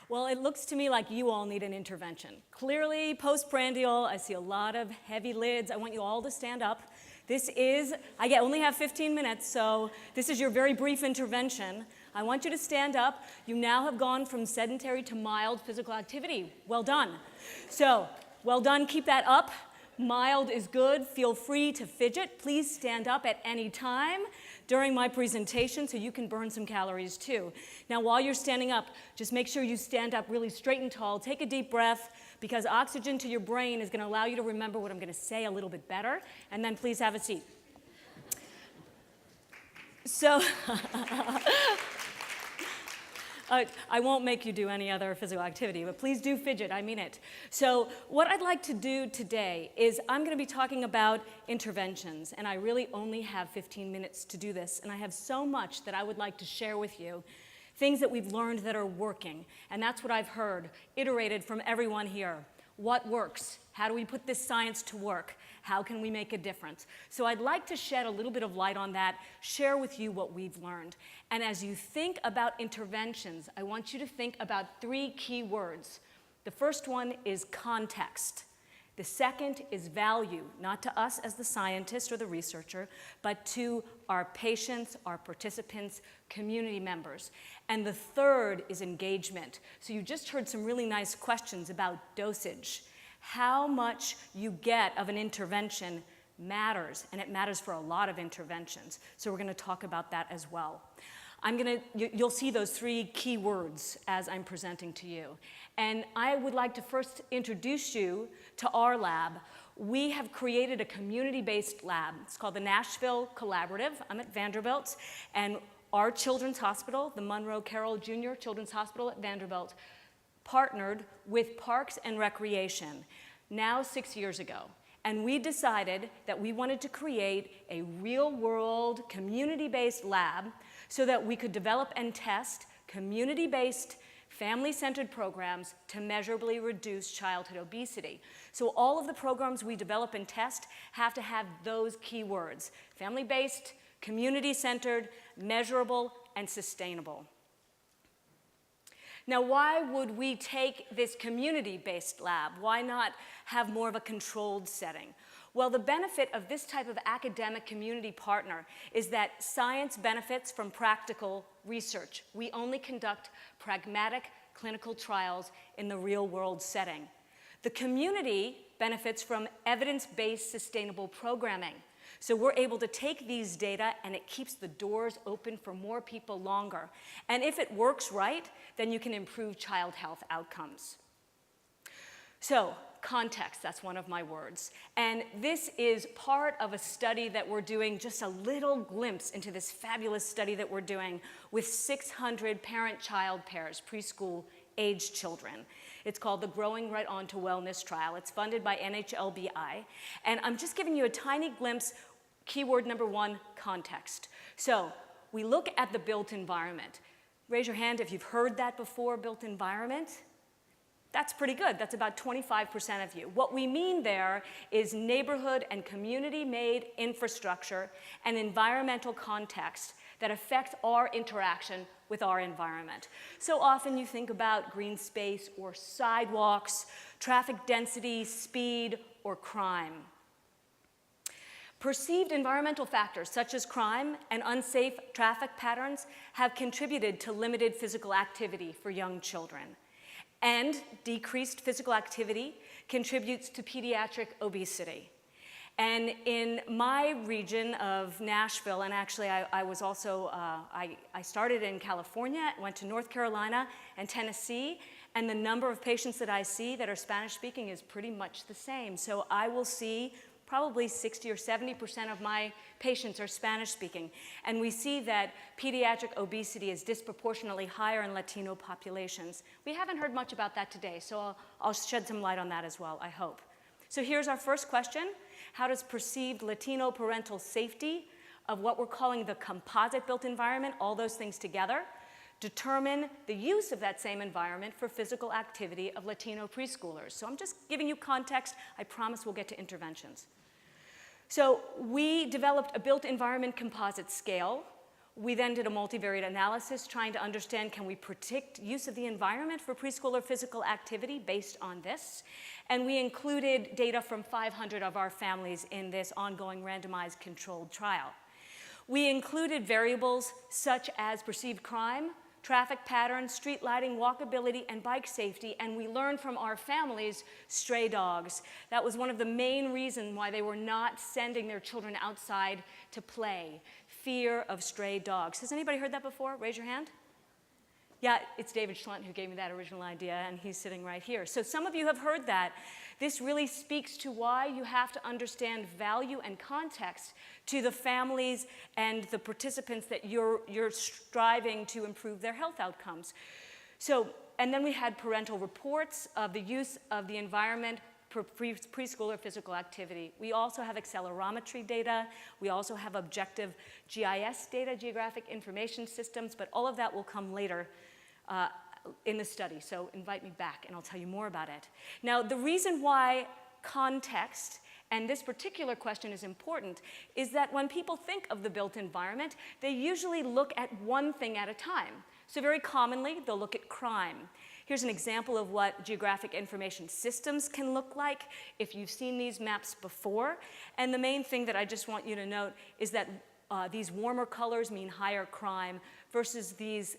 Well, it looks to me like you all need an intervention. Clearly, postprandial, I see a lot of heavy lids. I want you all to stand up. I only have 15 minutes, so this is your very brief intervention. I want you to stand up. You now have gone from sedentary to mild physical activity. Well done. So, well done, keep that up. Mild is good. Feel free to fidget. Please stand up at any time during my presentation so you can burn some calories too. Now, while you're standing up, just make sure you stand up really straight and tall. Take a deep breath because oxygen to your brain is going to allow you to remember what I'm going to say a little bit better. And then please have a seat. So, I won't make you do any other physical activity, but please do fidget, I mean it. So what I'd like to do today is I'm going to be talking about interventions, and I really only have 15 minutes to do this, and I have so much that I would like to share with you, things that we've learned that are working, and that's what I've heard, iterated from everyone here. What works? How do we put this science to work? How can we make a difference? So I'd like to shed a little bit of light on that, share with you what we've learned. And as you think about interventions, I want you to think about 3 key words. The first one is context. The second is value, not to us as the scientist or the researcher, but to our patients, our participants, community members. And the third is engagement. So you just heard some really nice questions about dosage. How much you get of an intervention matters, and it matters for a lot of interventions. So we're going to talk about that as well. You'll see those 3 key words as I'm presenting to you. And I would like to first introduce you to our lab. We have created a community-based lab. It's called the Nashville Collaborative. I'm at Vanderbilt, and our children's hospital, the Monroe Carroll Jr. Children's Hospital at Vanderbilt, partnered with Parks and Recreation now 6 years ago. And we decided that we wanted to create a real-world, community-based lab so that we could develop and test community-based, family-centered programs to measurably reduce childhood obesity. So all of the programs we develop and test have to have those key words: family-based, community-centered, measurable, and sustainable. Now, why would we take this community-based lab? Why not have more of a controlled setting? Well, the benefit of this type of academic community partner is that science benefits from practical research. We only conduct pragmatic clinical trials in the real-world setting. The community benefits from evidence-based sustainable programming. So we're able to take these data, and it keeps the doors open for more people longer. And if it works right, then you can improve child health outcomes. So, context, that's one of my words. And this is part of a study that we're doing, just a little glimpse into this fabulous study that we're doing with 600 parent-child pairs, preschool-aged children. It's called the Growing Right On to Wellness Trial. It's funded by NHLBI. And I'm just giving you a tiny glimpse. Keyword number 1, context. So we look at the built environment. Raise your hand if you've heard that before, built environment. That's pretty good. That's about 25% of you. What we mean there is neighborhood and community-made infrastructure and environmental context that affect our interaction with our environment. So often you think about green space or sidewalks, traffic density, speed, or crime. Perceived environmental factors such as crime and unsafe traffic patterns have contributed to limited physical activity for young children. And decreased physical activity contributes to pediatric obesity. And in my region of Nashville, and actually I was also, I started in California, went to North Carolina and Tennessee, and the number of patients that I see that are Spanish speaking is pretty much the same. So I will see probably 60 or 70% of my patients are Spanish speaking. And we see that pediatric obesity is disproportionately higher in Latino populations. We haven't heard much about that today, so I'll shed some light on that as well, I hope. So here's our first question. How does perceived Latino parental safety of what we're calling the composite built environment, all those things together, determine the use of that same environment for physical activity of Latino preschoolers? So I'm just giving you context. I promise we'll get to interventions. So we developed a built environment composite scale We then did a multivariate analysis trying to understand, can we predict use of the environment for preschooler physical activity based on this? And we included data from 500 of our families in this ongoing randomized controlled trial. We included variables such as perceived crime, traffic patterns, street lighting, walkability, and bike safety, and we learned from our families stray dogs. That was one of the main reasons why they were not sending their children outside to play. Fear of stray dogs. Has anybody heard that before? Raise your hand. Yeah, it's David Schlunt who gave me that original idea, and he's sitting right here. So some of you have heard that. This really speaks to why you have to understand value and context to the families and the participants that you're striving to improve their health outcomes. So, and then we had parental reports of the use of the environment for preschooler physical activity. We also have accelerometry data. We also have objective GIS data, geographic information systems, but all of that will come later in the study, so invite me back and I'll tell you more about it. Now, the reason why context and this particular question is important is that when people think of the built environment, they usually look at one thing at a time. So very commonly, they'll look at crime. Here's an example of what geographic information systems can look like if you've seen these maps before. And the main thing that I just want you to note is that these warmer colors mean higher crime versus these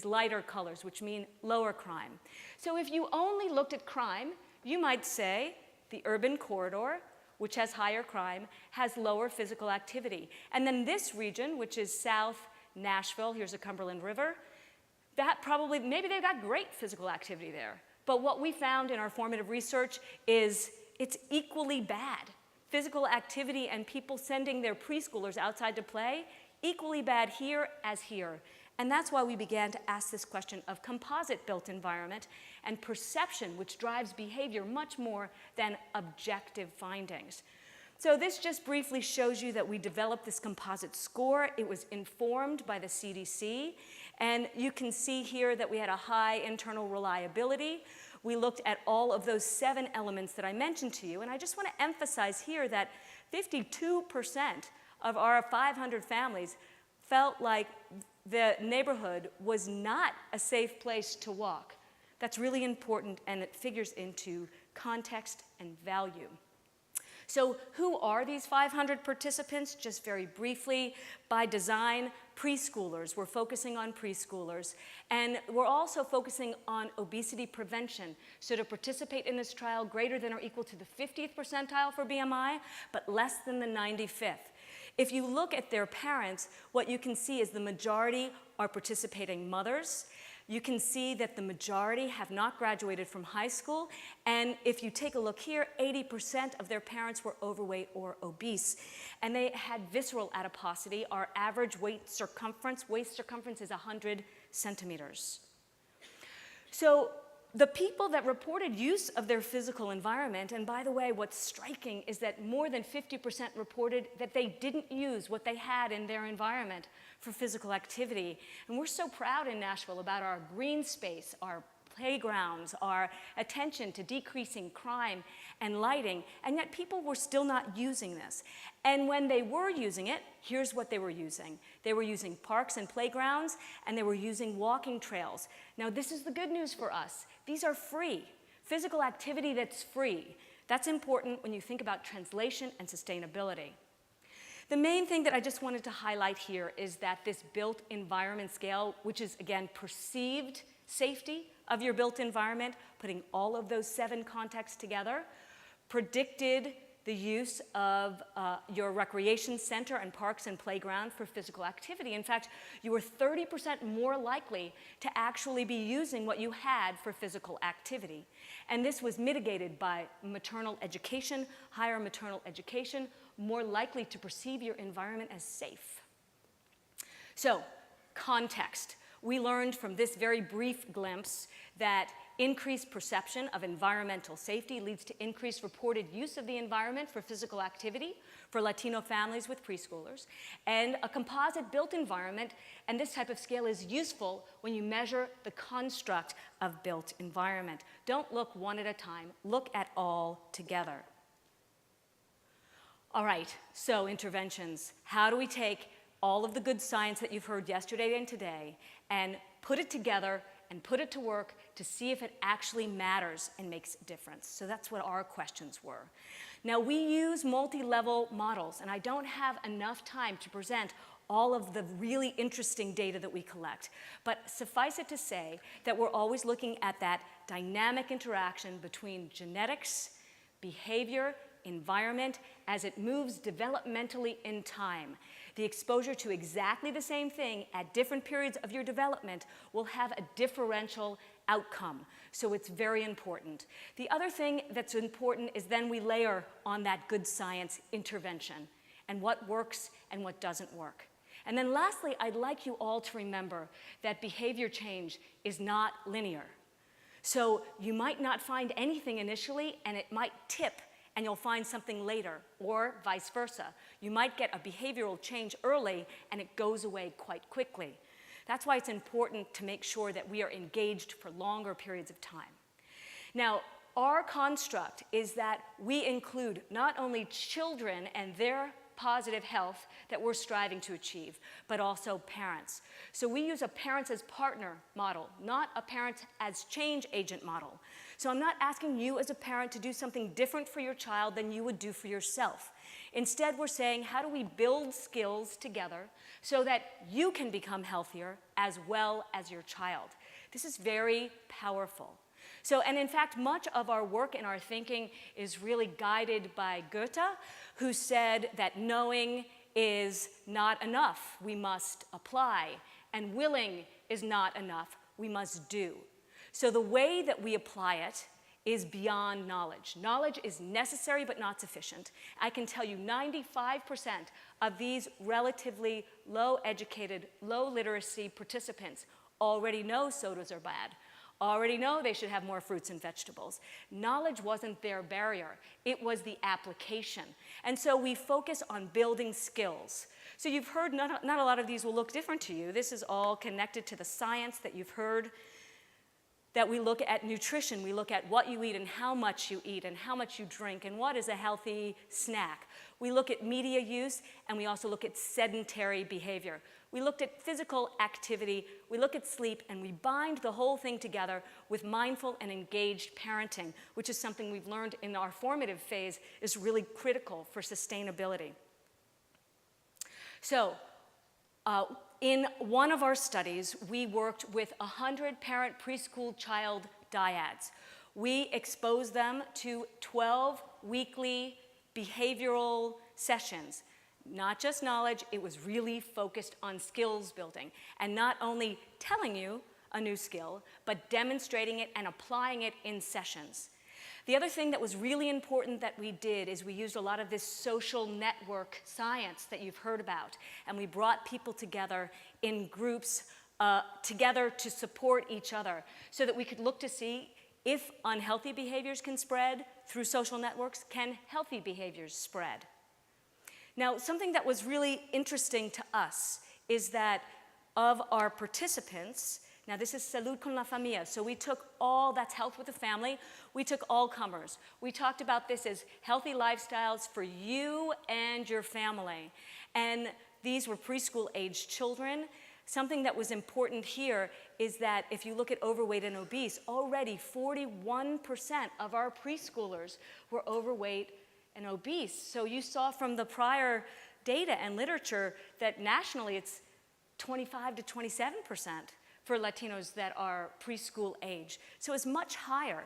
lighter colors, which mean lower crime. So if you only looked at crime, you might say the urban corridor, which has higher crime, has lower physical activity. And then this region, which is South Nashville, here's the Cumberland River, that probably, maybe they've got great physical activity there. But what we found in our formative research is it's equally bad. Physical activity and people sending their preschoolers outside to play, equally bad here as here. And that's why we began to ask this question of composite built environment and perception, which drives behavior much more than objective findings. So this just briefly shows you that we developed this composite score. It was informed by the CDC. And you can see here that we had a high internal reliability. We looked at all of those 7 elements that I mentioned to you. And I just want to emphasize here that 52% of our 500 families felt like the neighborhood was not a safe place to walk. That's really important, and it figures into context and value. So who are these 500 participants? Just very briefly, by design, preschoolers. We're focusing on preschoolers. And we're also focusing on obesity prevention. So to participate in this trial, greater than or equal to the 50th percentile for BMI, but less than the 95th. If you look at their parents, what you can see is the majority are participating mothers. You can see that the majority have not graduated from high school. And if you take a look here, 80% of their parents were overweight or obese. And they had visceral adiposity. Our average waist circumference is 100 centimeters. So the people that reported use of their physical environment, and by the way, what's striking is that more than 50% reported that they didn't use what they had in their environment for physical activity. And we're so proud in Nashville about our green space, our playgrounds, our attention to decreasing crime and lighting, and yet people were still not using this. And when they were using it, here's what they were using. They were using parks and playgrounds, and they were using walking trails. Now, this is the good news for us. These are free. Physical activity that's free. That's important when you think about translation and sustainability. The main thing that I just wanted to highlight here is that this built environment scale, which is, again, perceived safety of your built environment, putting all of those 7 contexts together, predicted the use of your recreation center and parks and playground for physical activity. In fact, you were 30% more likely to actually be using what you had for physical activity. And this was mitigated by maternal education, higher maternal education, more likely to perceive your environment as safe. So, context. We learned from this very brief glimpse that increased perception of environmental safety leads to increased reported use of the environment for physical activity for Latino families with preschoolers. And a composite built environment, and this type of scale is useful when you measure the construct of built environment. Don't look one at a time, look at all together. All right, so interventions. How do we take all of the good science that you've heard yesterday and today and put it together and put it to work to see if it actually matters and makes a difference. So that's what our questions were. Now, we use multi-level models, and I don't have enough time to present all of the really interesting data that we collect. But suffice it to say that we're always looking at that dynamic interaction between genetics, behavior, environment, as it moves developmentally in time. The exposure to exactly the same thing at different periods of your development will have a differential outcome. So it's very important. The other thing that's important is then we layer on that good science intervention and what works and what doesn't work. And then lastly, I'd like you all to remember that behavior change is not linear. So you might not find anything initially, and it might tip, and you'll find something later, or vice versa. You might get a behavioral change early, and it goes away quite quickly. That's why it's important to make sure that we are engaged for longer periods of time. Now, our construct is that we include not only children and their positive health that we're striving to achieve, but also parents. So we use a parents as partner model, not a parents as change agent model. So I'm not asking you as a parent to do something different for your child than you would do for yourself. Instead, we're saying, how do we build skills together so that you can become healthier as well as your child? This is very powerful. So, and in fact, much of our work and our thinking is really guided by Goethe, who said that knowing is not enough, we must apply, and willing is not enough, we must do. So the way that we apply it is beyond knowledge. Knowledge is necessary but not sufficient. I can tell you 95% of these relatively low-educated, low-literacy participants already know sodas are bad, already know they should have more fruits and vegetables. Knowledge wasn't their barrier, it was the application. And so we focus on building skills. So you've heard, not a lot of these will look different to you. This is all connected to the science that you've heard, that we look at nutrition, we look at what you eat and how much you eat and how much you drink and what is a healthy snack. We look at media use, and we also look at sedentary behavior. We looked at physical activity, we look at sleep, and we bind the whole thing together with mindful and engaged parenting, which is something we've learned in our formative phase is really critical for sustainability. So, in one of our studies, we worked with 100 parent preschool child dyads. We exposed them to 12 weekly behavioral sessions. Not just knowledge, it was really focused on skills building. And not only telling you a new skill, but demonstrating it and applying it in sessions. The other thing that was really important that we did is we used a lot of this social network science that you've heard about, and we brought people together in groups together to support each other so that we could look to see if unhealthy behaviors can spread through social networks, can healthy behaviors spread? Now, something that was really interesting to us is that of our participants, now this is Salud con la Familia, so we took all, that's health with the family, we took all comers. We talked about this as healthy lifestyles for you and your family. And these were preschool-aged children. Something that was important here is that if you look at overweight and obese, already 41% of our preschoolers were overweight and obese. So you saw from the prior data and literature that nationally it's 25 to 27% for Latinos that are preschool age. So it's much higher.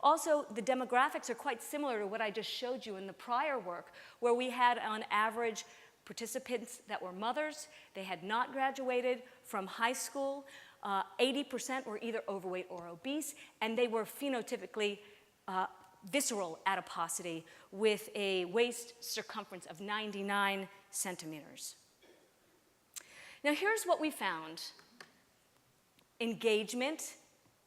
Also, the demographics are quite similar to what I just showed you in the prior work, where we had on average participants that were mothers, they had not graduated from high school, 80% were either overweight or obese, and they were phenotypically visceral adiposity with a waist circumference of 99 centimeters. Now here's what we found: engagement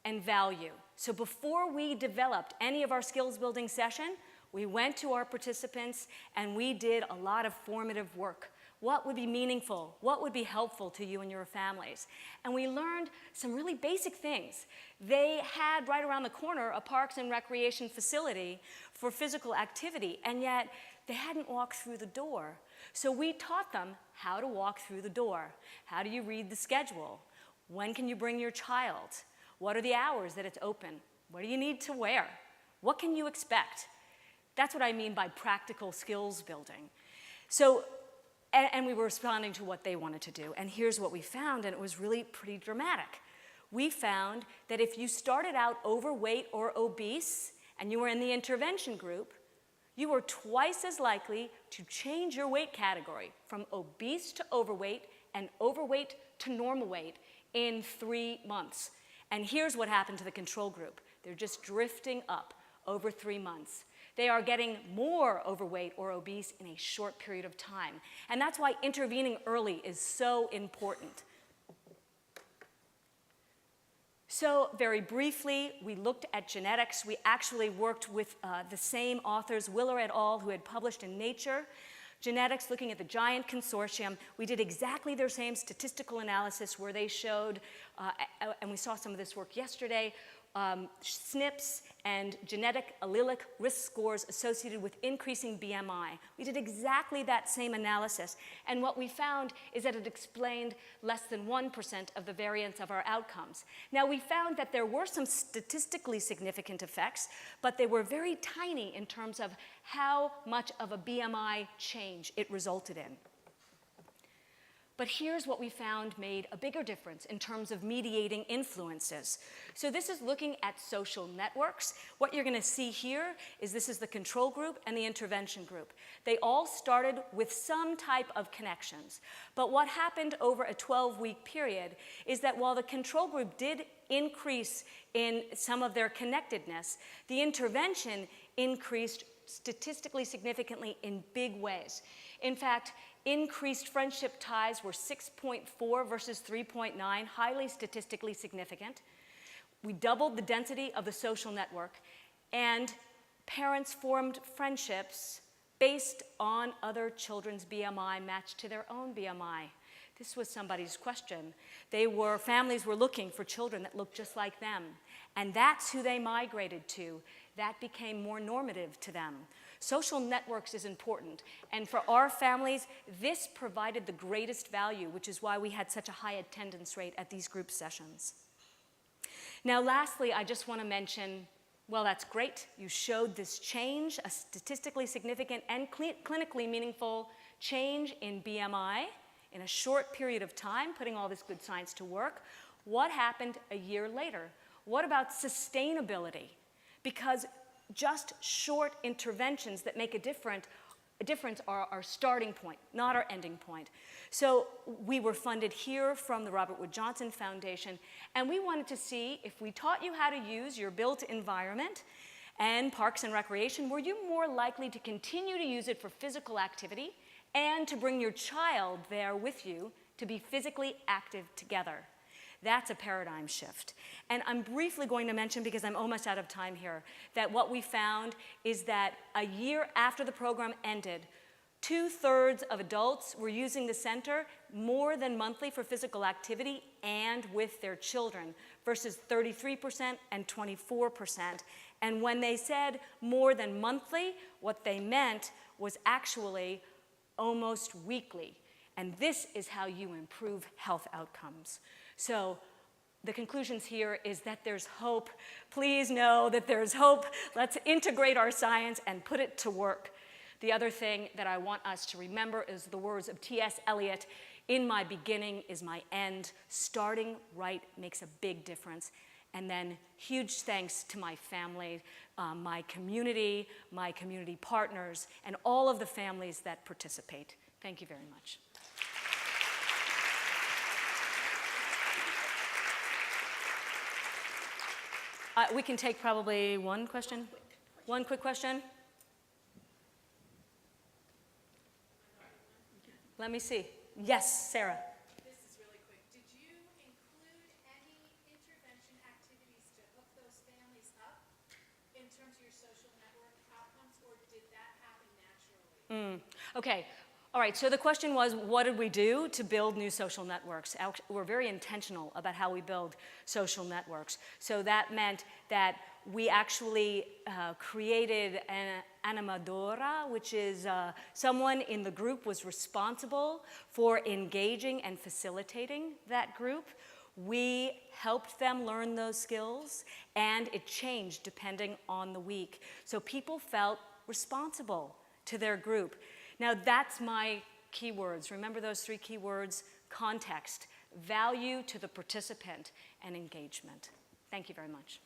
and value. So before we developed any of our skills building session, we went to our participants and we did a lot of formative work. What would be meaningful? What would be helpful to you and your families? And we learned some really basic things. They had right around the corner a parks and recreation facility for physical activity, and yet they hadn't walked through the door. So we taught them how to walk through the door. How do you read the schedule? When can you bring your child? What are the hours that it's open? What do you need to wear? What can you expect? That's what I mean by practical skills building. So, and we were responding to what they wanted to do. And here's what we found, and it was really pretty dramatic. We found that if you started out overweight or obese, and you were in the intervention group, you were twice as likely to change your weight category from obese to overweight and overweight to normal weight in 3 months. And here's what happened to the control group. They're just drifting up over 3 months. They are getting more overweight or obese in a short period of time. And that's why intervening early is so important. So very briefly, we looked at genetics. We actually worked with the same authors, Willer et al., who had published in Nature, Genetics, looking at the giant consortium. We did exactly their same statistical analysis where they showed, and we saw some of this work yesterday, SNPs and genetic allelic risk scores associated with increasing BMI. We did exactly that same analysis, and what we found is that it explained less than 1% of the variance of our outcomes. Now, we found that there were some statistically significant effects, but they were very tiny in terms of how much of a BMI change it resulted in. But here's what we found made a bigger difference in terms of mediating influences. So this is looking at social networks. What you're going to see here is this is the control group and the intervention group. They all started with some type of connections. But what happened over a 12-week period is that while the control group did increase in some of their connectedness, the intervention increased statistically significantly in big ways. In fact, increased friendship ties were 6.4 versus 3.9, highly statistically significant. We doubled the density of the social network, and parents formed friendships based on other children's BMI matched to their own BMI. This was somebody's question. Families were looking for children that looked just like them, and that's who they migrated to. That became more normative to them. Social networks is important, and for our families, this provided the greatest value, which is why we had such a high attendance rate at these group sessions. Now, lastly, I just want to mention, well, that's great. You showed this change, a statistically significant and clinically meaningful change in BMI in a short period of time, putting all this good science to work. What happened a year later? What about sustainability? Because just short interventions that make a difference are our starting point, not our ending point. So we were funded here from the Robert Wood Johnson Foundation, and we wanted to see if we taught you how to use your built environment and parks and recreation, were you more likely to continue to use it for physical activity and to bring your child there with you to be physically active together? That's a paradigm shift. And I'm briefly going to mention, because I'm almost out of time here, that what we found is that a year after the program ended, 2/3 of adults were using the center more than monthly for physical activity and with their children, versus 33% and 24%. And when they said more than monthly, what they meant was actually almost weekly. And this is how you improve health outcomes. So the conclusions here is that there's hope. Please know that there's hope. Let's integrate our science and put it to work. The other thing that I want us to remember is the words of T.S. Eliot, "In my beginning is my end. Starting right makes a big difference." And then huge thanks to my family, my community partners, and all of the families that participate. Thank you very much. We can take probably one question. One quick question. Let me see. Yes, Sarah. This is really quick. Did you include any intervention activities to hook those families up in terms of your social network outcomes, or did that happen naturally? Okay. All right, so the question was, what did we do to build new social networks? We're very intentional about how we build social networks. So that meant that we actually created animadora, which is someone in the group was responsible for engaging and facilitating that group. We helped them learn those skills, and it changed depending on the week. So people felt responsible to their group. Now that's my keywords. Remember those 3 keywords: context, value to the participant, and engagement. Thank you very much.